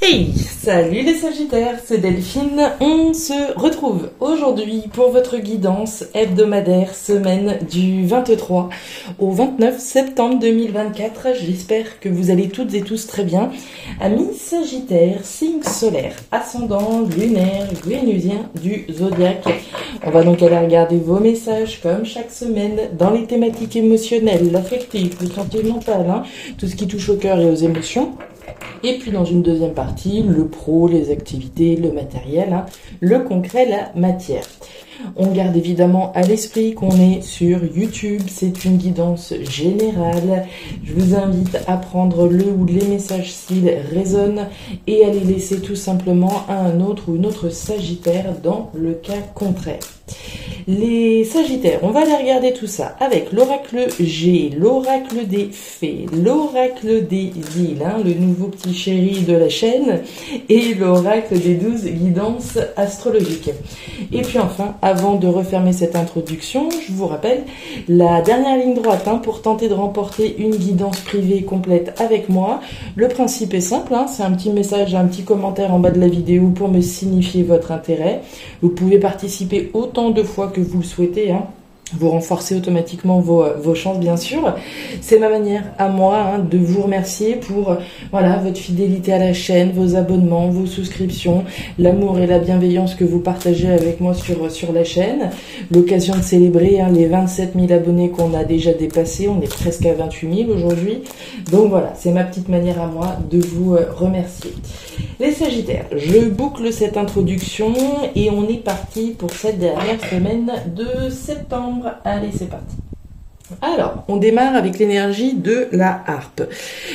Hey, salut les Sagittaires, c'est Delphine. On se retrouve aujourd'hui pour votre guidance hebdomadaire semaine du 23 au 29 septembre 2024. J'espère que vous allez toutes et tous très bien. Amis Sagittaires, signe solaire, ascendant, lunaire, vénusien du zodiaque. On va donc aller regarder vos messages comme chaque semaine dans les thématiques émotionnelles, affectives, sentimentales, tout ce qui touche au cœur et aux émotions. Et puis dans une deuxième partie, le pro, les activités, le matériel, le concret, la matière. On garde évidemment à l'esprit qu'on est sur YouTube, c'est une guidance générale. Je vous invite à prendre le ou les messages s'ils résonnent et à les laisser tout simplement à un autre ou une autre Sagittaire dans le cas contraire. Les Sagittaires, on va aller regarder tout ça avec l'oracle G, l'oracle des fées, l'oracle des îles, le nouveau petit chéri de la chaîne, et l'oracle des 12 guidances astrologiques. Et puis enfin, avant de refermer cette introduction, je vous rappelle la dernière ligne droite pour tenter de remporter une guidance privée complète avec moi. Le principe est simple, c'est un petit message, un petit commentaire en bas de la vidéo pour me signifier votre intérêt. Vous pouvez participer autant de fois que vous le souhaitez, vous renforcez automatiquement vos chances, bien sûr. C'est ma manière à moi de vous remercier pour votre fidélité à la chaîne, vos abonnements, vos souscriptions, l'amour et la bienveillance que vous partagez avec moi sur la chaîne. L'occasion de célébrer les 27 000 abonnés qu'on a déjà dépassés. On est presque à 28 000 aujourd'hui. Donc voilà, c'est ma petite manière à moi de vous remercier. Les Sagittaires, je boucle cette introduction et on est parti pour cette dernière semaine de septembre. Allez, c'est parti. Alors, on démarre avec l'énergie de la harpe.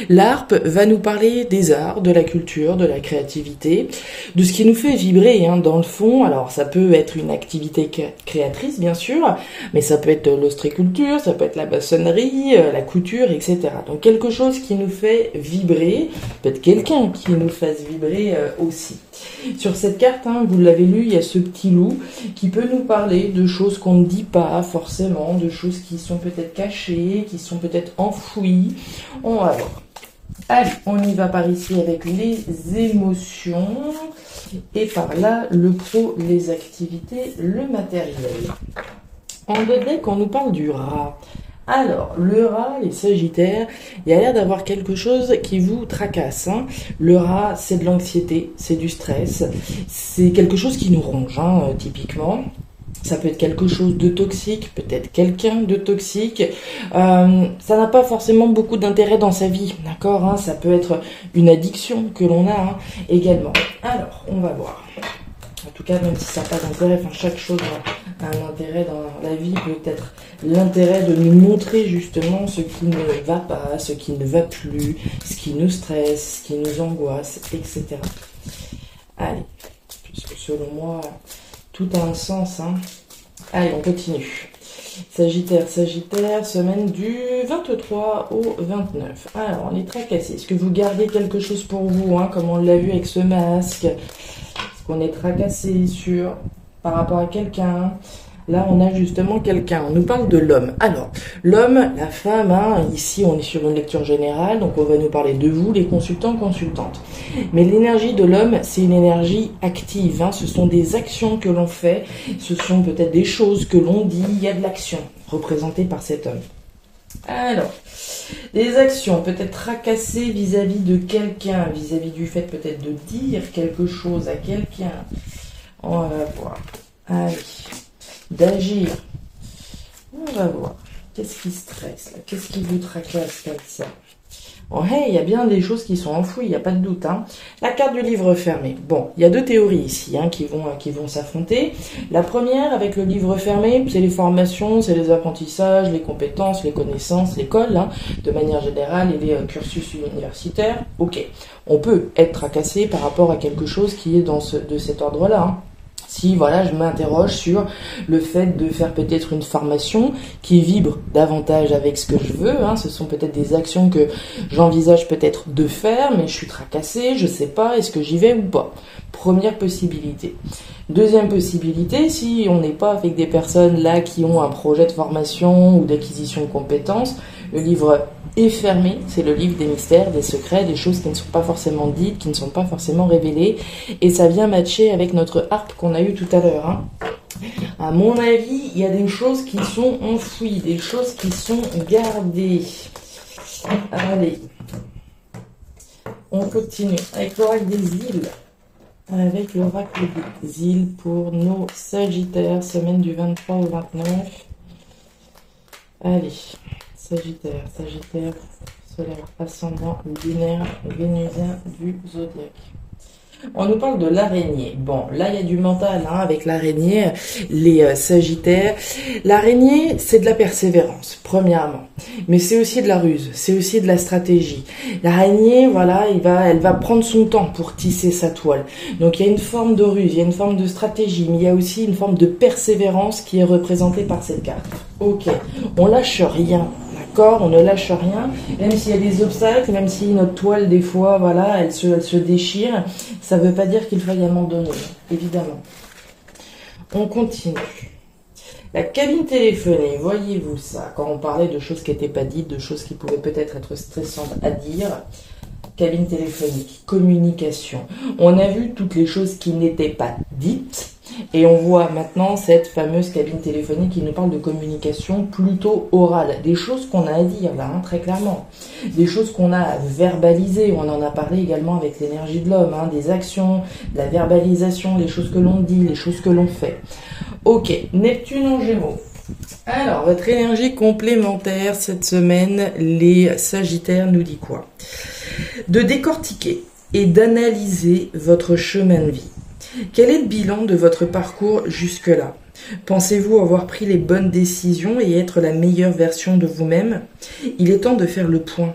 La harpe va nous parler des arts, de la culture, de la créativité, de ce qui nous fait vibrer dans le fond. Alors, ça peut être une activité créatrice, bien sûr, mais ça peut être l'ostréiculture, ça peut être la maçonnerie, la couture, etc. Donc, quelque chose qui nous fait vibrer, peut-être quelqu'un qui nous fasse vibrer aussi. Sur cette carte, vous l'avez lu, il y a ce petit loup qui peut nous parler de choses qu'on ne dit pas forcément, de choses qui sont peut-être cachées, qui sont peut-être enfouies. On va voir. Allez, on y va par ici avec les émotions et par là le pro, les activités, le matériel. En deux decks, on nous parle du rat. Alors, le rat, les Sagittaires, il y a l'air d'avoir quelque chose qui vous tracasse. Le rat, c'est de l'anxiété, c'est du stress, c'est quelque chose qui nous ronge, typiquement. Ça peut être quelque chose de toxique, peut-être quelqu'un de toxique. Ça n'a pas forcément beaucoup d'intérêt dans sa vie, d'accord, ça peut être une addiction que l'on a également. Alors, on va voir. En tout cas, même si ça n'a pas d'intérêt, chaque chose a un intérêt dans la vie, peut-être l'intérêt de nous montrer justement ce qui ne va pas, ce qui ne va plus, ce qui nous stresse, ce qui nous angoisse, etc. Allez, puisque selon moi, tout a un sens. Allez, on continue. Sagittaire, semaine du 23 au 29. Alors, on est tracassé. Est-ce que vous gardez quelque chose pour vous, comme on l'a vu avec ce masque? Est-ce qu'on est tracassé par rapport à quelqu'un? Là, on a justement quelqu'un. On nous parle de l'homme. Alors, l'homme, la femme, ici, on est sur une lecture générale, donc on va nous parler de vous, les consultants, consultantes. Mais l'énergie de l'homme, c'est une énergie active. Ce sont des actions que l'on fait. Ce sont peut-être des choses que l'on dit. Il y a de l'action représentée par cet homme. Alors, des actions peut-être tracassées vis-à-vis de quelqu'un, vis-à-vis du fait peut-être de dire quelque chose à quelqu'un. On va voir. Allez. D'agir. On va voir. Qu'est-ce qui stresse là? Qu'est-ce qui vous tracasse comme ça? Oh, hey, il y a bien des choses qui sont enfouies, il n'y a pas de doute. La carte du livre fermé. Bon, il y a deux théories ici qui vont s'affronter. La première, avec le livre fermé, c'est les formations, c'est les apprentissages, les compétences, les connaissances, l'école, de manière générale, et les cursus universitaires. Ok, on peut être tracassé par rapport à quelque chose qui est de cet ordre-là. Si je m'interroge sur le fait de faire peut-être une formation qui vibre davantage avec ce que je veux, ce sont peut-être des actions que j'envisage peut-être de faire, mais je suis tracassée, je sais pas, est-ce que j'y vais ou pas? Première possibilité. Deuxième possibilité, si on n'est pas avec des personnes là qui ont un projet de formation ou d'acquisition de compétences, le livre est fermé. C'est le livre des mystères, des secrets, des choses qui ne sont pas forcément dites, qui ne sont pas forcément révélées. Et ça vient matcher avec notre harpe qu'on a eue tout à l'heure. Hein. À mon avis, il y a des choses qui sont enfouies, des choses qui sont gardées. Allez, on continue avec l'oracle des îles. Avec l'oracle des îles pour nos Sagittaires, semaine du 23 au 29. Allez, Sagittaire, solaire, ascendant, lunaire, vénusien du zodiaque. On nous parle de l'araignée. Bon, là, il y a du mental hein, avec l'araignée, les Sagittaires. L'araignée, c'est de la persévérance, premièrement. Mais c'est aussi de la ruse, c'est aussi de la stratégie. L'araignée, voilà, elle va prendre son temps pour tisser sa toile. Donc, il y a une forme de ruse, il y a une forme de stratégie, mais il y a aussi une forme de persévérance qui est représentée par cette carte. Ok, on lâche rien. On ne lâche rien, même s'il y a des obstacles, même si notre toile, des fois, voilà, elle se déchire, ça ne veut pas dire qu'il faille abandonner, évidemment. On continue. La cabine téléphonique, voyez-vous ça, quand on parlait de choses qui n'étaient pas dites, de choses qui pouvaient peut-être être stressantes à dire, cabine téléphonique, communication. On a vu toutes les choses qui n'étaient pas dites, et on voit maintenant cette fameuse cabine téléphonique qui nous parle de communication plutôt orale. Des choses qu'on a à dire là, hein, très clairement. Des choses qu'on a à verbaliser. On en a parlé également avec l'énergie de l'homme. Hein, des actions, de la verbalisation, les choses que l'on dit, les choses que l'on fait. Ok, Neptune en Gémeaux. Alors, votre énergie complémentaire cette semaine, les Sagittaires, nous dit quoi? De décortiquer et d'analyser votre chemin de vie. Quel est le bilan de votre parcours jusque-là? Pensez-vous avoir pris les bonnes décisions et être la meilleure version de vous-même? Il est temps de faire le point.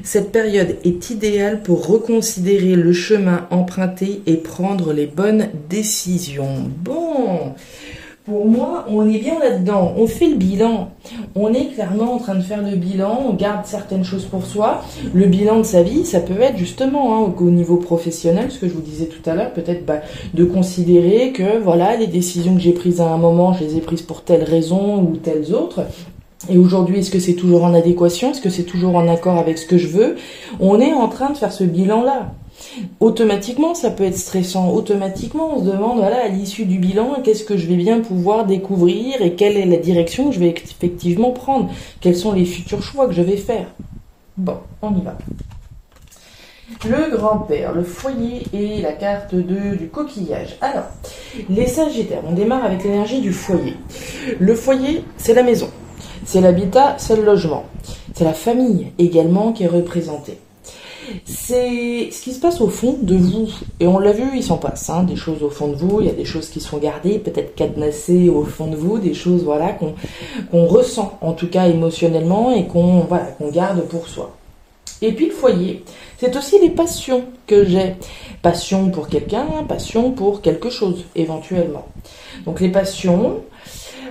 Cette période est idéale pour reconsidérer le chemin emprunté et prendre les bonnes décisions. Bon, pour moi, on est bien là-dedans. On fait le bilan. On est clairement en train de faire le bilan. On garde certaines choses pour soi. Le bilan de sa vie, ça peut être justement hein, au niveau professionnel, ce que je vous disais tout à l'heure, peut-être de considérer que voilà, les décisions que j'ai prises à un moment, je les ai prises pour telle raison ou telles autres. Et aujourd'hui, est-ce que c'est toujours en adéquation? Est-ce que c'est toujours en accord avec ce que je veux? On est en train de faire ce bilan-là. Automatiquement, ça peut être stressant. Automatiquement, on se demande, voilà, à l'issue du bilan, qu'est-ce que je vais bien pouvoir découvrir et quelle est la direction que je vais effectivement prendre? Quels sont les futurs choix que je vais faire? Bon, on y va. Le grand-père, le foyer et la carte du coquillage. Alors, les Sagittaires, on démarre avec l'énergie du foyer. Le foyer, c'est la maison. C'est l'habitat, c'est le logement. C'est la famille également qui est représentée. C'est ce qui se passe au fond de vous. Et on l'a vu, il s'en passe hein, des choses au fond de vous. Il y a des choses qui sont gardées, peut-être cadenassées au fond de vous. Des choses voilà, qu'on ressent, en tout cas émotionnellement, et qu'on garde pour soi. Et puis le foyer, c'est aussi les passions que j'ai. Passion pour quelqu'un, passion pour quelque chose, éventuellement. Donc les passions...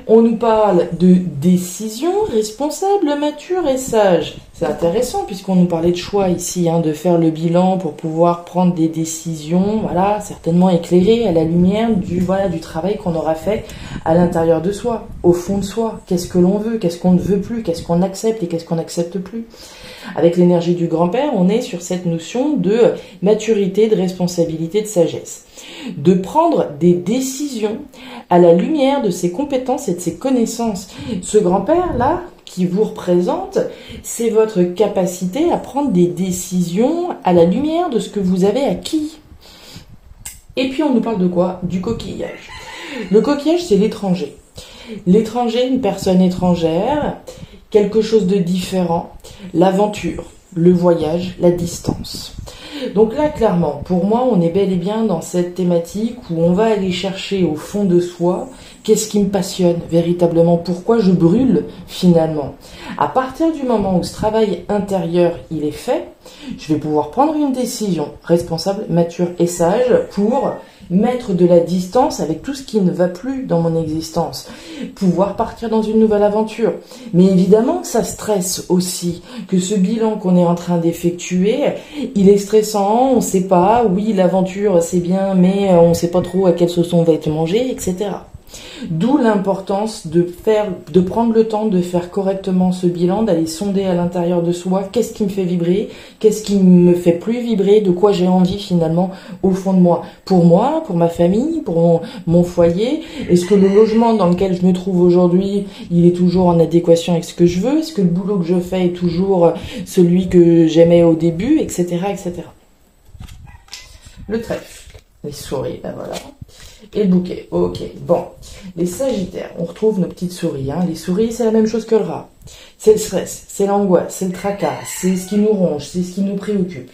On nous parle de décision responsable, mature et sage. C'est intéressant puisqu'on nous parlait de choix ici, hein, de faire le bilan pour pouvoir prendre des décisions, voilà, certainement éclairées à la lumière du travail qu'on aura fait à l'intérieur de soi, au fond de soi. Qu'est-ce que l'on veut, qu'est-ce qu'on ne veut plus, qu'est-ce qu'on accepte et qu'est-ce qu'on n'accepte plus. Avec l'énergie du grand-père, on est sur cette notion de maturité, de responsabilité, de sagesse. De prendre des décisions à la lumière de ses compétences et de ses connaissances. Ce grand-père-là, qui vous représente, c'est votre capacité à prendre des décisions à la lumière de ce que vous avez acquis. Et puis on nous parle de quoi? Du coquillage. Le coquillage, c'est l'étranger. L'étranger, une personne étrangère, quelque chose de différent, l'aventure, le voyage, la distance. Donc là, clairement, pour moi, on est bel et bien dans cette thématique où on va aller chercher au fond de soi qu'est-ce qui me passionne véritablement, pourquoi je brûle finalement. À partir du moment où ce travail intérieur il est fait, je vais pouvoir prendre une décision responsable, mature et sage pour mettre de la distance avec tout ce qui ne va plus dans mon existence, pouvoir partir dans une nouvelle aventure. Mais évidemment que ça stresse aussi, que ce bilan qu'on est en train d'effectuer, il est stressant, on ne sait pas, oui l'aventure c'est bien, mais on ne sait pas trop à quelle sauce on va être mangé, etc. D'où l'importance de prendre le temps de faire correctement ce bilan, d'aller sonder à l'intérieur de soi qu'est-ce qui me fait vibrer, qu'est-ce qui me fait plus vibrer, de quoi j'ai envie finalement au fond de moi, pour ma famille, pour mon foyer. Est-ce que le logement dans lequel je me trouve aujourd'hui, il est toujours en adéquation avec ce que je veux? Est-ce que le boulot que je fais est toujours celui que j'aimais au début, etc., etc. Le trèfle, les souris, ben voilà. Et le bouquet, ok. Bon, les sagittaires, on retrouve nos petites souris. Hein. Les souris, c'est la même chose que le rat. C'est le stress, c'est l'angoisse, c'est le tracas, c'est ce qui nous ronge, c'est ce qui nous préoccupe.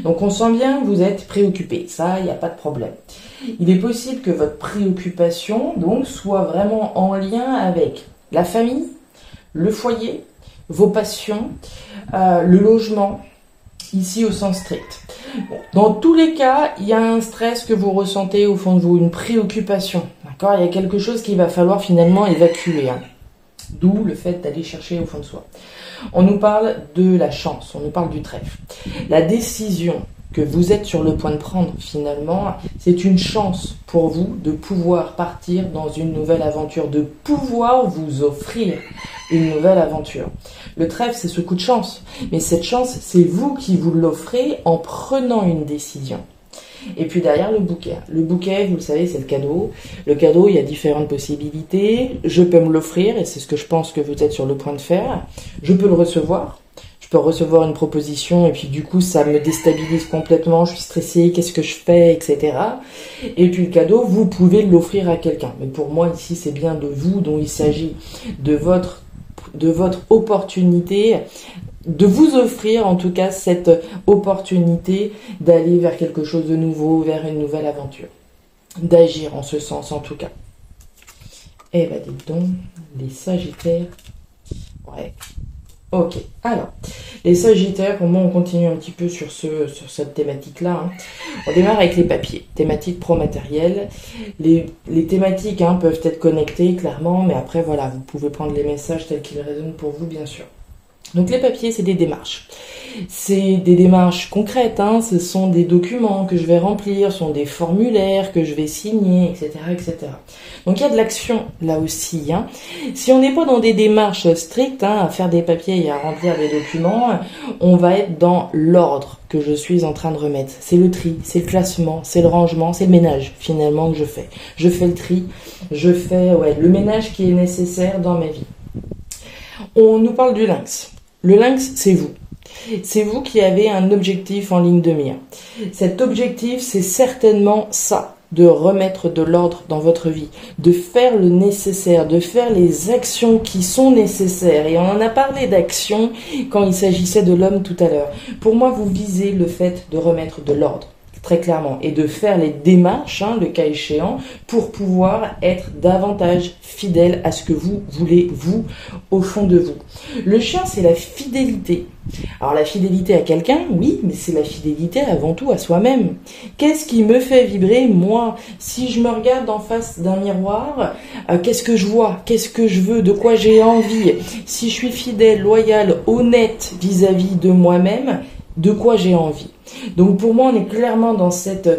Donc on sent bien que vous êtes préoccupé, ça, il n'y a pas de problème. Il est possible que votre préoccupation, donc, soit vraiment en lien avec la famille, le foyer, vos passions, le logement, ici au sens strict. Bon, dans tous les cas, il y a un stress que vous ressentez au fond de vous, une préoccupation. D'accord ? Il y a quelque chose qu'il va falloir finalement évacuer. Hein. D'où le fait d'aller chercher au fond de soi. On nous parle de la chance, on nous parle du trèfle. La décision que vous êtes sur le point de prendre finalement, c'est une chance pour vous de pouvoir partir dans une nouvelle aventure, de pouvoir vous offrir une nouvelle aventure. Le trèfle, c'est ce coup de chance, mais cette chance, c'est vous qui vous l'offrez en prenant une décision. Et puis derrière, le bouquet. Le bouquet, vous le savez, c'est le cadeau. Le cadeau, il y a différentes possibilités. Je peux me l'offrir, et c'est ce que je pense que vous êtes sur le point de faire. Je peux le recevoir. Je peux recevoir une proposition, et puis du coup, ça me déstabilise complètement. Je suis stressée, qu'est-ce que je fais, etc. Et puis le cadeau, vous pouvez l'offrir à quelqu'un. Mais pour moi, ici, c'est bien de vous dont il s'agit, de votre opportunité, de vous offrir en tout cas cette opportunité d'aller vers quelque chose de nouveau, vers une nouvelle aventure, d'agir en ce sens en tout cas. Eh ben dites donc, les sagittaires, ouais, ok, alors, les sagittaires, pour moi on continue un petit peu sur cette thématique-là, hein. On démarre avec les papiers, thématique pro-matériel, les thématiques peuvent être connectées clairement, mais après voilà, vous pouvez prendre les messages tels qu'ils résonnent pour vous bien sûr. Donc les papiers, c'est des démarches. C'est des démarches concrètes, ce sont des documents que je vais remplir, ce sont des formulaires que je vais signer, etc., etc. Donc il y a de l'action là aussi. Si on n'est pas dans des démarches strictes, à faire des papiers et à remplir des documents, on va être dans l'ordre que je suis en train de remettre. C'est le tri, c'est le classement, c'est le rangement, c'est le ménage finalement que je fais. Je fais le tri, je fais le ménage qui est nécessaire dans ma vie. On nous parle du lynx. Le lynx, c'est vous. C'est vous qui avez un objectif en ligne de mire. Cet objectif, c'est certainement ça, de remettre de l'ordre dans votre vie, de faire le nécessaire, de faire les actions qui sont nécessaires. Et on en a parlé d'actions quand il s'agissait de l'homme tout à l'heure. Pour moi, vous visez le fait de remettre de l'ordre. Très clairement, et de faire les démarches, le cas échéant, pour pouvoir être davantage fidèle à ce que vous voulez, vous, au fond de vous. Le chien, c'est la fidélité. Alors la fidélité à quelqu'un, oui, mais c'est la fidélité avant tout à soi-même. Qu'est-ce qui me fait vibrer, moi? Si je me regarde en face d'un miroir, qu'est-ce que je vois? Qu'est-ce que je veux? De quoi j'ai envie? Si je suis fidèle, loyale, honnête vis-à-vis de moi-même, de quoi j'ai envie? Donc pour moi, on est clairement dans cette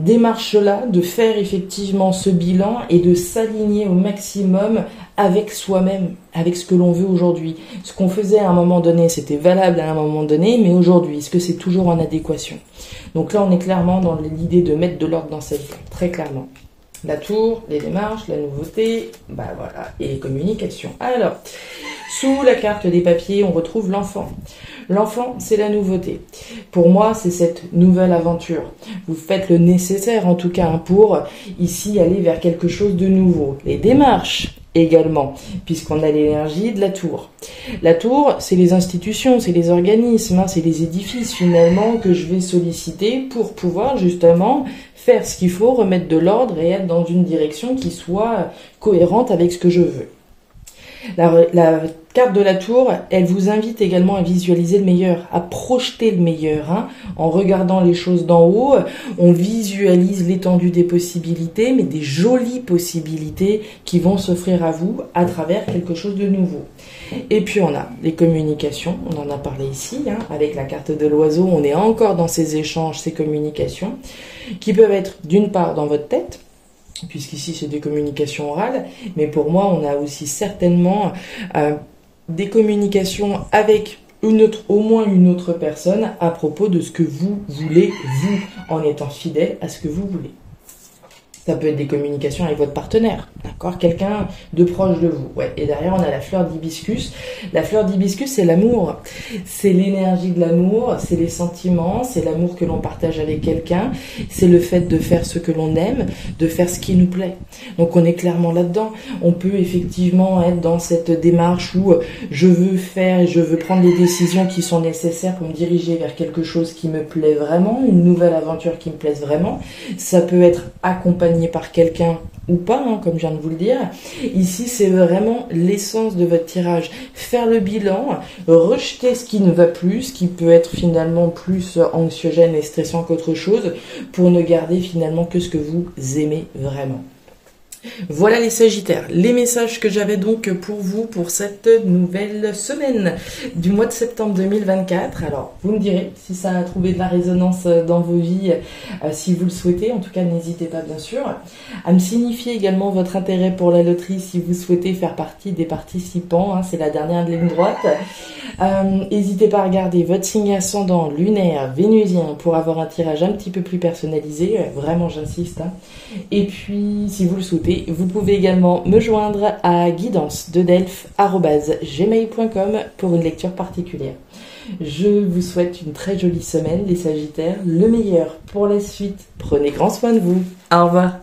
démarche-là de faire effectivement ce bilan et de s'aligner au maximum avec soi-même, avec ce que l'on veut aujourd'hui. Ce qu'on faisait à un moment donné, c'était valable à un moment donné, mais aujourd'hui, est-ce que c'est toujours en adéquation? Donc là, on est clairement dans l'idée de mettre de l'ordre dans cette vie, très clairement. La tour, les démarches, la nouveauté, voilà, et les communications. Alors, sous la carte des papiers, on retrouve l'enfant. L'enfant, c'est la nouveauté. Pour moi, c'est cette nouvelle aventure. Vous faites le nécessaire, en tout cas, pour ici aller vers quelque chose de nouveau. Les démarches également, puisqu'on a l'énergie de la tour. La tour, c'est les institutions, c'est les organismes, c'est les édifices finalement que je vais solliciter pour pouvoir justement faire ce qu'il faut, remettre de l'ordre et être dans une direction qui soit cohérente avec ce que je veux. La carte de la tour, elle vous invite également à visualiser le meilleur, à projeter le meilleur. En regardant les choses d'en haut, on visualise l'étendue des possibilités, mais des jolies possibilités qui vont s'offrir à vous à travers quelque chose de nouveau. Et puis on a les communications, on en a parlé ici, avec la carte de l'oiseau, on est encore dans ces échanges, ces communications, qui peuvent être d'une part dans votre tête, puisqu'ici c'est des communications orales, mais pour moi on a aussi certainement des communications avec au moins une autre personne à propos de ce que vous voulez, vous, en étant fidèle à ce que vous voulez. Ça peut être des communications avec votre partenaire, d'accord? Quelqu'un de proche de vous. Ouais. Et derrière, on a la fleur d'hibiscus. La fleur d'hibiscus, c'est l'amour. C'est l'énergie de l'amour, c'est les sentiments, c'est l'amour que l'on partage avec quelqu'un, c'est le fait de faire ce que l'on aime, de faire ce qui nous plaît. Donc on est clairement là-dedans. On peut effectivement être dans cette démarche où je veux prendre les décisions qui sont nécessaires pour me diriger vers quelque chose qui me plaît vraiment, une nouvelle aventure qui me plaise vraiment. Ça peut être accompagné par quelqu'un ou pas, hein, comme je viens de vous le dire. Ici, c'est vraiment l'essence de votre tirage. Faire le bilan, rejeter ce qui ne va plus, ce qui peut être finalement plus anxiogène et stressant qu'autre chose, pour ne garder finalement que ce que vous aimez vraiment. Voilà les Sagittaires, les messages que j'avais donc pour vous pour cette nouvelle semaine du mois de septembre 2024. Alors, vous me direz si ça a trouvé de la résonance dans vos vies, si vous le souhaitez. En tout cas, n'hésitez pas bien sûr à me signifier également votre intérêt pour la loterie si vous souhaitez faire partie des participants. Hein, c'est la dernière de ligne droite. N'hésitez pas à regarder votre signe ascendant lunaire, vénusien pour avoir un tirage un petit peu plus personnalisé. Vraiment, j'insiste. Hein. Et puis, si vous le souhaitez, vous pouvez également me joindre à guidance-de-delphes@gmail.com pour une lecture particulière. Je vous souhaite une très jolie semaine, les Sagittaires. Le meilleur pour la suite. Prenez grand soin de vous. Au revoir.